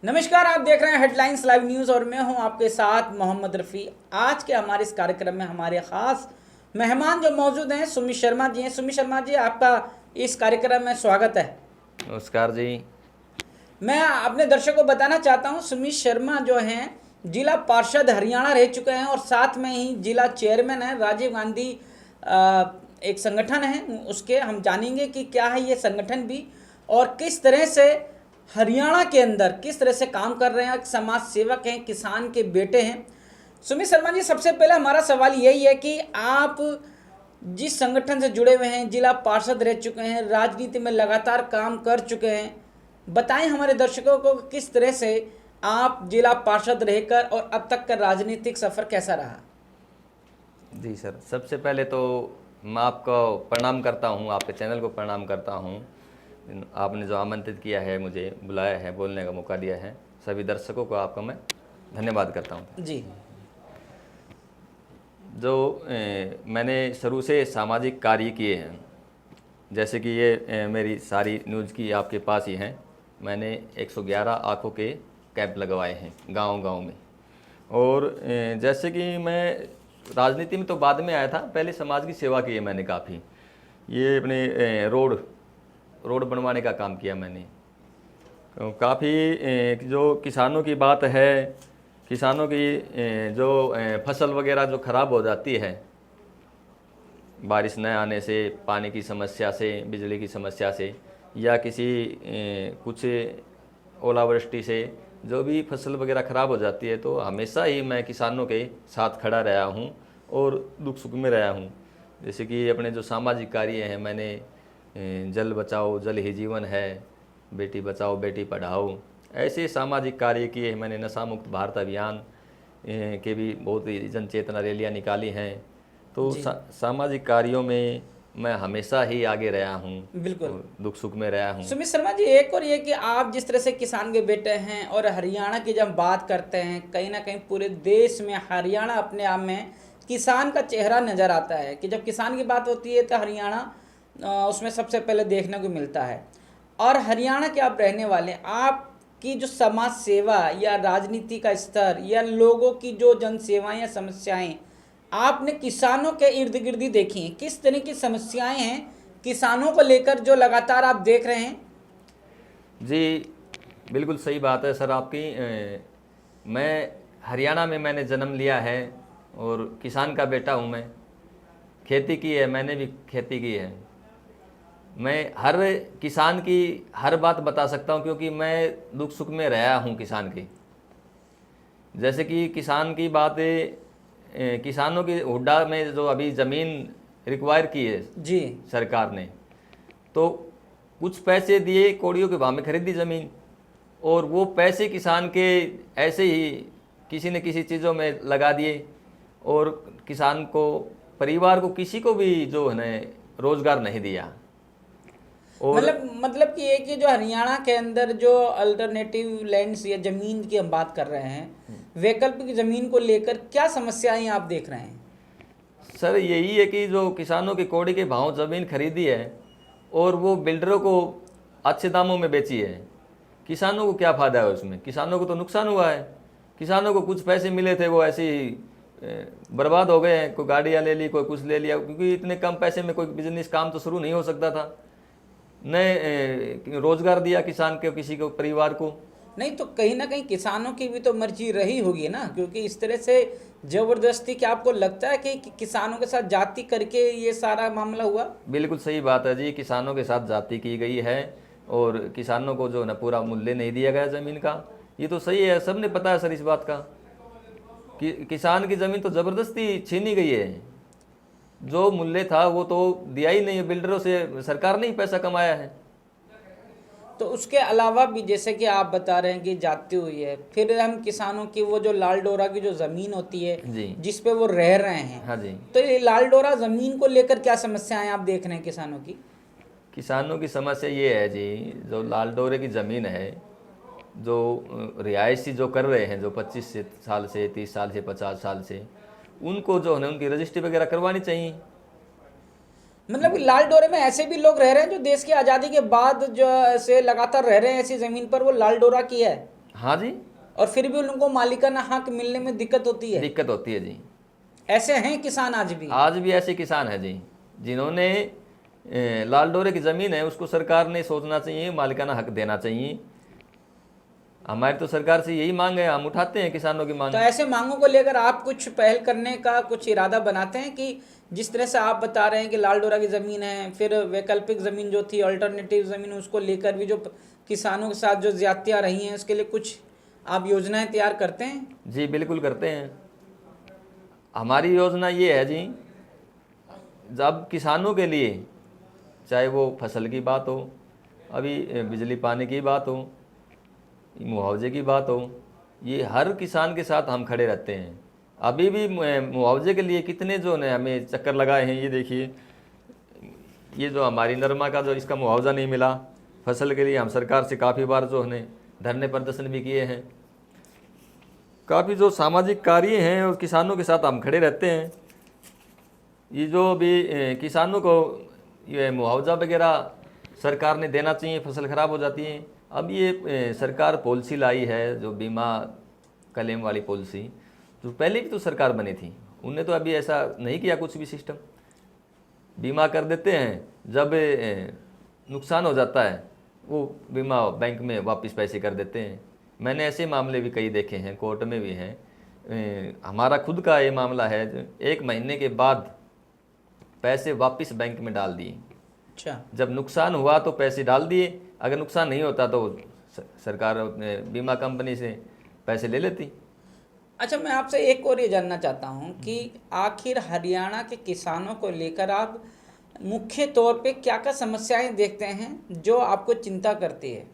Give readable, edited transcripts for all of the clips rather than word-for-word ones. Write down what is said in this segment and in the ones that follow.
नमस्कार, आप देख रहे हैं हेडलाइंस लाइव न्यूज़ और मैं हूं आपके साथ मोहम्मद रफ़ी। आज के हमारे इस कार्यक्रम में हमारे ख़ास मेहमान जो मौजूद हैं सुमित शर्मा जी हैं। सुमित शर्मा जी, आपका इस कार्यक्रम में स्वागत है। नमस्कार जी। मैं अपने दर्शकों को बताना चाहता हूं, सुमित शर्मा जो हैं जिला पार्षद हरियाणा रह चुके हैं और साथ में ही जिला चेयरमैन हैं राजीव गांधी एक संगठन है उसके। हम जानेंगे कि क्या है ये संगठन भी और किस तरह से हरियाणा के अंदर किस तरह से काम कर रहे हैं। समाज सेवक हैं, किसान के बेटे हैं। सुमित शर्मा जी, सबसे पहले हमारा सवाल यही है कि आप जिस संगठन से जुड़े हुए हैं, जिला पार्षद रह चुके हैं, राजनीति में लगातार काम कर चुके हैं, बताएं हमारे दर्शकों को किस तरह से आप जिला पार्षद रहकर और अब तक का राजनीतिक सफर कैसा रहा। जी सर, सबसे पहले तो मैं आपको प्रणाम करता हूँ, आपके चैनल को प्रणाम करता हूँ। आपने जो आमंत्रित किया है, मुझे बुलाया है, बोलने का मौका दिया है, सभी दर्शकों को आपका मैं धन्यवाद करता हूँ। जी जो मैंने शुरू से सामाजिक कार्य किए हैं, जैसे कि ये मेरी सारी न्यूज़ की आपके पास ही हैं। मैंने 111 आँखों के कैंप लगवाए हैं गांव-गांव में। और जैसे कि मैं राजनीति में तो बाद में आया था, पहले समाज की सेवा की है मैंने काफ़ी। ये अपने रोड बनवाने का काम किया मैंने। काफ़ी जो किसानों की बात है, किसानों की जो फसल वगैरह जो ख़राब हो जाती है बारिश न आने से, पानी की समस्या से, बिजली की समस्या से, या किसी कुछ ओलावृष्टि से जो भी फसल वगैरह ख़राब हो जाती है, तो हमेशा ही मैं किसानों के साथ खड़ा रहा हूँ और दुख सुख में रहा हूँ। जैसे कि अपने जो सामाजिक कार्य हैं, मैंने जल बचाओ जल ही जीवन है, बेटी बचाओ बेटी पढ़ाओ, ऐसे सामाजिक कार्य किए हैं मैंने। नशा मुक्त भारत अभियान के भी बहुत ही जन चेतना रैलियाँ निकाली हैं। तो सामाजिक कार्यों में मैं हमेशा ही आगे रहा हूँ, बिल्कुल, दुख सुख में रहा हूँ। सुमित शर्मा जी, एक और ये कि आप जिस तरह से किसान के बेटे हैं और हरियाणा की जब बात करते हैं, कहीं ना कहीं पूरे देश में हरियाणा अपने आप में किसान का चेहरा नज़र आता है कि जब किसान की बात होती है तो हरियाणा उसमें सबसे पहले देखने को मिलता है। और हरियाणा के आप रहने वाले, आपकी जो समाज सेवा या राजनीति का स्तर या लोगों की जो जन सेवाएँ या समस्याएँ आपने किसानों के इर्द गिर्द ही देखी हैं, किस तरह की समस्याएं हैं किसानों को लेकर जो लगातार आप देख रहे हैं। जी बिल्कुल सही बात है सर आपकी। मैं हरियाणा में मैंने जन्म लिया है और किसान का बेटा हूँ मैं। खेती की है, मैंने भी खेती की है। मैं हर किसान की हर बात बता सकता हूँ, क्योंकि मैं दुख सुख में रहा हूँ किसान की। जैसे कि किसान की बात किसानों की हुड्डा में जो अभी ज़मीन रिक्वायर की है जी सरकार ने, तो कुछ पैसे दिए, कौड़ियों के भाव में खरीदी ज़मीन, और वो पैसे किसान के ऐसे ही किसी न किसी चीज़ों में लगा दिए, और किसान को, परिवार को, किसी को भी जो है ना रोज़गार नहीं दिया। और मतलब कि ये कि जो हरियाणा के अंदर जो अल्टरनेटिव लैंड्स या ज़मीन की हम बात कर रहे हैं, वैकल्पिक ज़मीन को लेकर क्या समस्याएं आप देख रहे हैं। सर यही है कि जो किसानों की कौड़ी के भाव ज़मीन खरीदी है और वो बिल्डरों को अच्छे दामों में बेची है, किसानों को क्या फ़ायदा है उसमें? किसानों को तो नुकसान हुआ है। किसानों को कुछ पैसे मिले थे, वो ऐसे ही बर्बाद हो गए हैं। कोई गाड़ियाँ ले ली, कोई कुछ ले लिया, क्योंकि इतने कम पैसे में कोई बिजनेस काम तो शुरू नहीं हो सकता था। नए रोज़गार दिया किसान के, किसी को, परिवार को नहीं तो कहीं ना कहीं किसानों की भी तो मर्जी रही होगी ना, क्योंकि इस तरह से जबरदस्ती, क्या आपको लगता है कि किसानों के साथ जाति करके ये सारा मामला हुआ। बिल्कुल सही बात है जी, किसानों के साथ जाति की गई है और किसानों को जो है ना पूरा मूल्य नहीं दिया गया ज़मीन का। ये तो सही है, सबने पता है सर इस बात का कि किसान की ज़मीन तो ज़बरदस्ती छीनी गई है। जो मूल्य था वो तो दिया ही नहीं है, बिल्डरों से सरकार ने ही पैसा कमाया है। तो उसके अलावा भी जैसे कि आप बता रहे हैं कि जाती हुई है, फिर हम किसानों की वो जो लाल डोरा की जो ज़मीन होती है जी, जिस पे वो रह रहे हैं, हाँ जी। तो ये लाल डोरा ज़मीन को लेकर क्या समस्याएं आप देख रहे हैं किसानों की। किसानों की समस्या ये है जी, जो लाल डोरे की ज़मीन है, जो रिहायशी जो कर रहे हैं, जो 25 साल से, 30 साल से, 50 साल से, उनको जो है ना उनकी रजिस्ट्री वगैरह करवानी चाहिए। मतलब कि लाल डोरे में ऐसे भी लोग रह रहे हैं जो देश की आज़ादी के बाद जो से लगातार रह रहे हैं ऐसी ज़मीन पर, वो लाल डोरा की है। हाँ जी, और फिर भी उनको मालिकाना हक मिलने में दिक्कत होती है। दिक्कत होती है जी। ऐसे हैं किसान आज भी। आज भी ऐसे किसान हैं जी, जिन्होंने लाल डोरे की ज़मीन है, उसको सरकार ने सोचना चाहिए, मालिकाना हक देना चाहिए। हमारी तो सरकार से यही मांग है, हम उठाते हैं किसानों की मांग। तो ऐसे मांगों को लेकर आप कुछ पहल करने का कुछ इरादा बनाते हैं कि जिस तरह से आप बता रहे हैं कि लाल डोरा की ज़मीन है, फिर वैकल्पिक ज़मीन जो थी अल्टरनेटिव ज़मीन, उसको लेकर भी जो किसानों के साथ जो ज्यादतियाँ रही हैं उसके लिए कुछ आप योजनाएं तैयार करते हैं? जी बिल्कुल करते हैं। हमारी योजना ये है जी, जब किसानों के लिए, चाहे वो फसल की बात हो, अभी बिजली पानी की बात हो, मुआवजे की बात हो, ये हर किसान के साथ हम खड़े रहते हैं। अभी भी मुआवजे के लिए कितने जो ने हमें चक्कर लगाए हैं। ये देखिए, ये जो हमारी नरमा का जो इसका मुआवजा नहीं मिला, फसल के लिए हम सरकार से काफ़ी बार जो है धरने प्रदर्शन भी किए हैं। काफ़ी जो सामाजिक कार्य हैं और किसानों के साथ हम खड़े रहते हैं। ये जो भी किसानों को ये मुआवजा वगैरह सरकार ने देना चाहिए, फसल ख़राब हो जाती है। अब ये सरकार पॉलिसी लाई है जो बीमा क्लेम वाली पॉलिसी, जो पहले भी तो सरकार बनी थी, उनने तो अभी ऐसा नहीं किया कुछ भी सिस्टम। बीमा कर देते हैं, जब नुकसान हो जाता है वो बीमा बैंक में वापस पैसे कर देते हैं। मैंने ऐसे मामले भी कई देखे हैं, कोर्ट में भी हैं। हमारा खुद का ये मामला है, 1 महीने के बाद पैसे वापस बैंक में डाल दिए। अच्छा, जब नुकसान हुआ तो पैसे डाल दिए, अगर नुकसान नहीं होता तो सरकार बीमा कंपनी से पैसे ले लेती। अच्छा, मैं आपसे एक और ये जानना चाहता हूँ कि आखिर हरियाणा के किसानों को लेकर आप मुख्य तौर पे क्या क्या समस्याएं देखते हैं जो आपको चिंता करती है?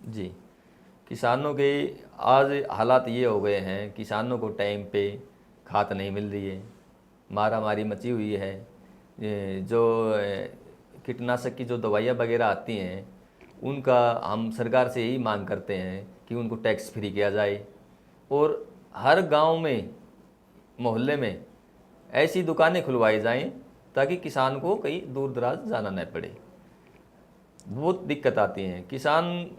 जी, किसानों के आज हालात ये हो गए हैं, किसानों को टाइम पे खाद नहीं मिल रही है, मारा मारी मची हुई है। ये जो कीटनाशक की जो दवाइयाँ वगैरह आती हैं, उनका हम सरकार से यही मांग करते हैं कि उनको टैक्स फ्री किया जाए, और हर गांव में, मोहल्ले में ऐसी दुकानें खुलवाई जाएं ताकि किसान को कहीं दूर दराज जाना न पड़े। बहुत दिक्कत आती है। किसान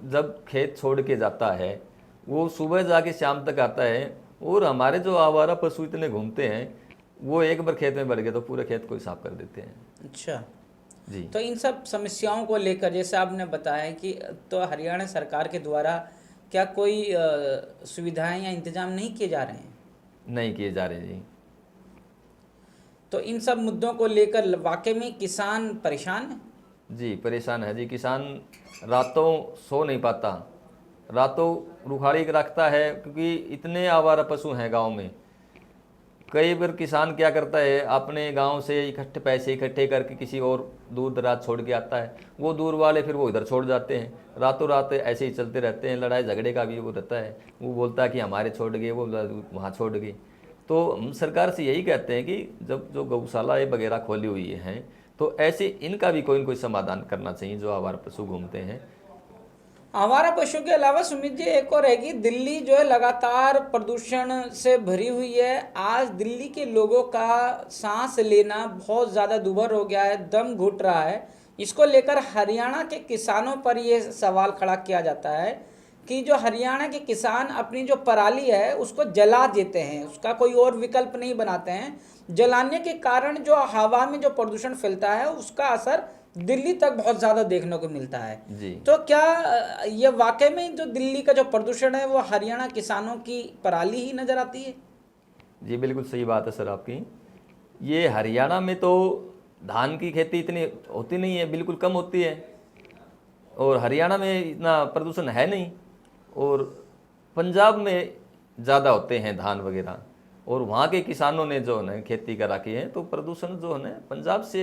जब खेत छोड़ के जाता है, वो सुबह जाके शाम तक आता है, और हमारे जो आवारा पशु इतने घूमते हैं, वो एक बार खेत में बढ़ गए तो पूरे खेत को ही साफ कर देते हैं। अच्छा, जी, तो इन सब समस्याओं को लेकर जैसे आपने बताया कि तो हरियाणा सरकार के द्वारा क्या कोई सुविधाएं या इंतजाम नहीं किए जा रहे हैं? नहीं किए जा रहे जी। तो इन सब मुद्दों को लेकर वाकई में किसान परेशान है? जी परेशान है जी। किसान रातों सो नहीं पाता, रातों रुखाड़ी रखता है, क्योंकि इतने आवारा पशु हैं गांव में। कई बार किसान क्या करता है, अपने गांव से इकट्ठे पैसे इकट्ठे करके किसी और दूर दराज छोड़ के आता है, वो दूर वाले फिर वो इधर छोड़ जाते हैं। रातों रात ऐसे ही चलते रहते हैं, लड़ाई झगड़े का भी वो रहता है। वो बोलता है कि हमारे छोड़ गए, वो वहाँ छोड़ गए। तो हम सरकार से यही कहते हैं कि जब जो गौशाला वगैरह खोली हुई हैं, तो ऐसे इनका भी कोई न कोई समाधान करना चाहिए, जो आवारा पशु घूमते हैं। आवारा पशु के अलावा सुमित जी एक और है कि दिल्ली जो है लगातार प्रदूषण से भरी हुई है। आज दिल्ली के लोगों का सांस लेना बहुत ज़्यादा दुभर हो गया है, दम घुट रहा है। इसको लेकर हरियाणा के किसानों पर ये सवाल खड़ा किया जाता है कि जो हरियाणा के किसान अपनी जो पराली है उसको जला देते हैं, उसका कोई और विकल्प नहीं बनाते हैं। जलाने के कारण जो हवा में जो प्रदूषण फैलता है उसका असर दिल्ली तक बहुत ज़्यादा देखने को मिलता है। जी, तो क्या ये वाकई में जो दिल्ली का जो प्रदूषण है वो हरियाणा किसानों की पराली ही नज़र आती है? जी बिल्कुल सही बात है सर आपकी। ये हरियाणा में तो धान की खेती इतनी होती नहीं है, बिल्कुल कम होती है, और हरियाणा में इतना प्रदूषण है नहीं। और पंजाब में ज़्यादा होते हैं धान वगैरह, और वहाँ के किसानों ने जो है खेती कर रखी है, तो प्रदूषण जो है पंजाब से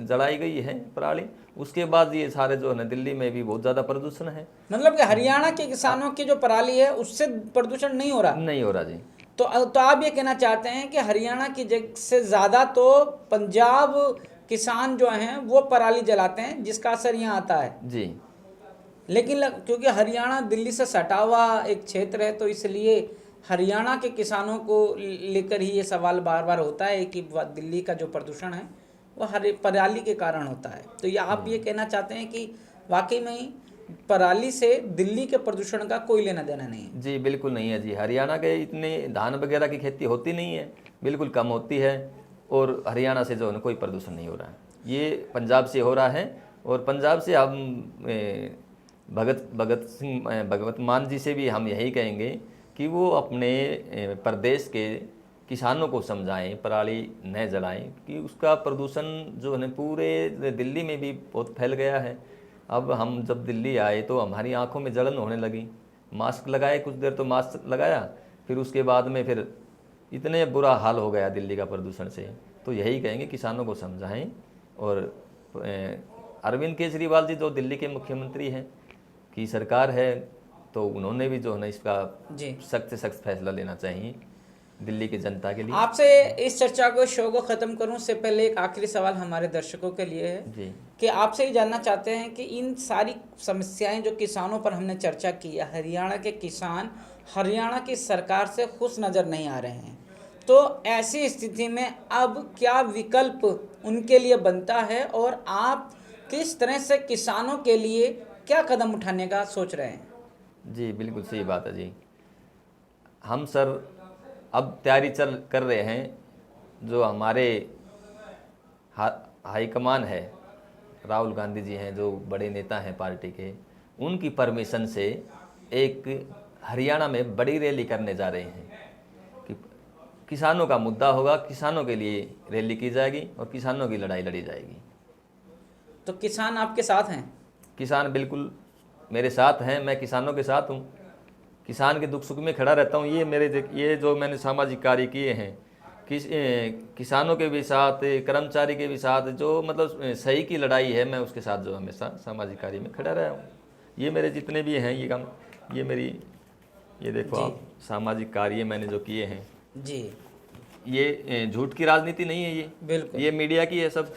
जलाई गई है पराली। उसके बाद ये सारे जो है दिल्ली में भी बहुत ज़्यादा प्रदूषण है। मतलब कि हरियाणा के किसानों की जो पराली है उससे प्रदूषण नहीं हो रहा? नहीं हो रहा जी। तो आप ये कहना चाहते हैं कि हरियाणा की जगह से ज़्यादा तो पंजाब किसान जो हैं वो पराली जलाते हैं, जिसका असर यहाँ आता है? जी, लेकिन क्योंकि हरियाणा दिल्ली से सटा हुआ एक क्षेत्र है, तो इसलिए हरियाणा के किसानों को लेकर ही ये सवाल बार बार होता है कि दिल्ली का जो प्रदूषण है वो पराली के कारण होता है। तो ये आप ये कहना चाहते हैं कि वाकई में ही पराली से दिल्ली के प्रदूषण का कोई लेना देना नहीं है। जी बिल्कुल नहीं है जी। हरियाणा के इतने धान वगैरह की खेती होती नहीं है, बिल्कुल कम होती है, और हरियाणा से जो है ना कोई प्रदूषण नहीं हो रहा है, ये पंजाब से हो रहा है। और पंजाब से हम भगवत मान जी से भी हम यही कहेंगे कि वो अपने प्रदेश के किसानों को समझाएं, पराली न जलाएं, कि उसका प्रदूषण जो है पूरे दिल्ली में भी बहुत फैल गया है। अब हम जब दिल्ली आए तो हमारी आंखों में जलन होने लगी, मास्क लगाए कुछ देर तो मास्क लगाया, फिर उसके बाद में फिर इतने बुरा हाल हो गया दिल्ली का प्रदूषण से। तो यही कहेंगे किसानों को समझाएं। और अरविंद केजरीवाल जी जो दिल्ली के मुख्यमंत्री हैं, की सरकार है, तो उन्होंने भी जो है ना इसका सख्त से सख्त फैसला लेना चाहिए दिल्ली की जनता के लिए। आपसे इस चर्चा को, शो को खत्म करूं से पहले एक आखिरी सवाल हमारे दर्शकों के लिए है जी, कि आपसे ही जानना चाहते हैं कि इन सारी समस्याएं जो किसानों पर हमने चर्चा की है, हरियाणा के किसान हरियाणा की सरकार से खुश नज़र नहीं आ रहे हैं, तो ऐसी स्थिति में अब क्या विकल्प उनके लिए बनता है और आप किस तरह से किसानों के लिए क्या कदम उठाने का सोच रहे हैं? जी बिल्कुल सही बात है जी। हम सर अब तैयारी कर रहे हैं, जो हमारे हाईकमान है, राहुल गांधी जी हैं जो बड़े नेता हैं पार्टी के, उनकी परमिशन से एक हरियाणा में बड़ी रैली करने जा रहे हैं कि किसानों का मुद्दा होगा, किसानों के लिए रैली की जाएगी और किसानों की लड़ाई लड़ी जाएगी। तो किसान आपके साथ हैं? किसान बिल्कुल मेरे साथ हैं, मैं किसानों के साथ हूँ, किसान के दुख सुख में खड़ा रहता हूँ। ये जो मैंने सामाजिक कार्य किए हैं, किसानों के भी साथ, कर्मचारी के भी साथ, जो मतलब सही की लड़ाई है, मैं उसके साथ जो हमेशा सामाजिक कार्य में खड़ा रहा हूँ। ये मेरे जितने भी हैं ये काम, ये मेरी, ये देखो आप सामाजिक कार्य मैंने जो किए हैं जी, ये झूठ की राजनीति नहीं है, ये बिल्कुल, ये मीडिया की है। सब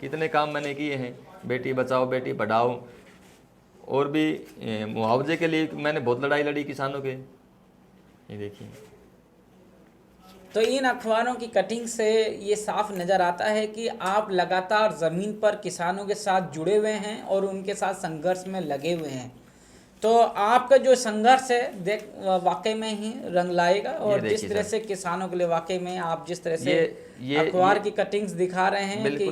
कितने काम मैंने किए हैं, बेटी बचाओ बेटी पढ़ाओ, और भी मुआवजे के लिए मैंने बहुत लड़ाई लड़ी किसानों के, ये देखिए। तो इन अखबारों की कटिंग से ये साफ नज़र आता है कि आप लगातार ज़मीन पर किसानों के साथ जुड़े हुए हैं और उनके साथ संघर्ष में लगे हुए हैं। तो आपका जो संघर्ष है वाकई में ही रंग लाएगा, और जिस तरह से किसानों के लिए वाकई में आप जिस तरह से अखबार की कटिंग्स दिखा रहे हैं कि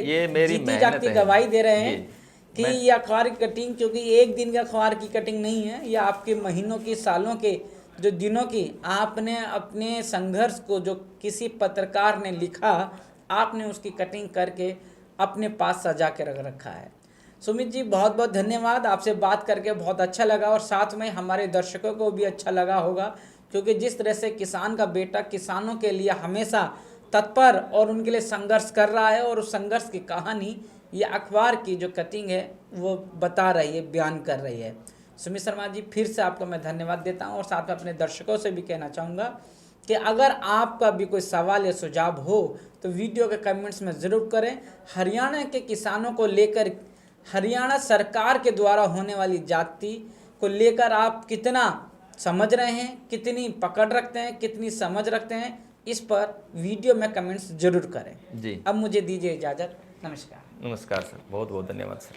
ये मेरी जीती जागती गवाही दे रहे हैं कि ये अखबार की कटिंग, क्योंकि एक दिन के अखबार की कटिंग नहीं है, ये आपके महीनों की, सालों के, जो दिनों की आपने अपने संघर्ष को, जो किसी पत्रकार ने लिखा, आपने उसकी कटिंग करके अपने पास सजा के रख रखा है। सुमित जी बहुत बहुत धन्यवाद, आपसे बात करके बहुत अच्छा लगा, और साथ में हमारे दर्शकों को भी अच्छा लगा होगा, क्योंकि जिस तरह से किसान का बेटा किसानों के लिए हमेशा तत्पर और उनके लिए संघर्ष कर रहा है, और उस संघर्ष की कहानी ये अखबार की जो कटिंग है वो बता रही है, बयान कर रही है। सुमित शर्मा जी, फिर से आपको मैं धन्यवाद देता हूं, और साथ में अपने दर्शकों से भी कहना चाहूँगा कि अगर आपका भी कोई सवाल या सुझाव हो तो वीडियो के कमेंट्स में ज़रूर करें। हरियाणा के किसानों को लेकर, हरियाणा सरकार के द्वारा होने वाली जाति को लेकर आप कितना समझ रहे हैं, कितनी पकड़ रखते हैं, कितनी समझ रखते हैं, इस पर वीडियो में कमेंट्स जरूर करें जी। अब मुझे दीजिए इजाज़त, नमस्कार। नमस्कार सर, बहुत बहुत धन्यवाद सर।